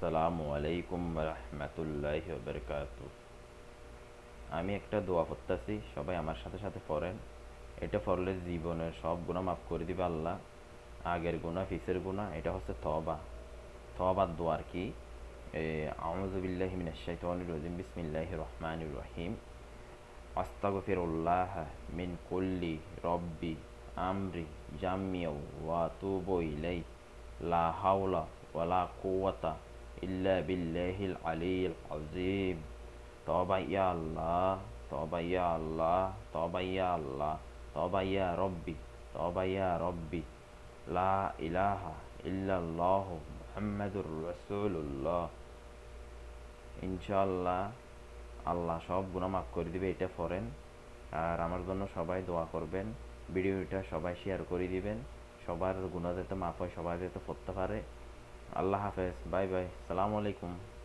আসসালামু আলাইকুম রহমতুল্লাহি ওয়া বারাকাতুহু। আমি একটা দোয়া পড়তেছি, সবাই আমার সাথে সাথে পড়েন। এটা পড়লে জীবনের সব গুনাহ মাফ করে দিবে আল্লাহ। আগের গুনাহ, পিছের গুনাহ। এটা হচ্ছে তওবা। তওবার দোয়া আর কি। আউযু বিল্লাহি মিনাশ শাইতানির রাজিম। বিসমিল্লাহির রহমানির রহিম। আস্তাগফিরুল্লাহ মিন কুল্লি রব্বি আমরি জামিউ ওয়া আতুবু ইলাইহি লা হাওলা ওয়ালা কুওয়াতা ইল্লা বিল্লাহিল আলিয়্যিল আযীম। তওবা ইয়া আল্লাহ, তওবা ইয়া আল্লাহ, তওবা ইয়া আল্লাহ, তওবা ইয়া রব্বি, তওবা ইয়া রব্বি। লা ইলাহা ইল্লাল্লাহু মুহাম্মাদুর রাসূলুল্লাহ। ইনশাআল্লাহ আল্লাহ সব গুনাহ মাফ করে দিবে। এটা পড়েন। আর আমার জন্য সবাই দোয়া করবেন। ভিডিওটা সবাই শেয়ার করে দিবেন। সবার গুনাহ যাতে মাফ হয়, সবাই যাতে পড়তে পারে। আল্লাহ হাফেজ, বাই বাই, সালামু আলাইকুম।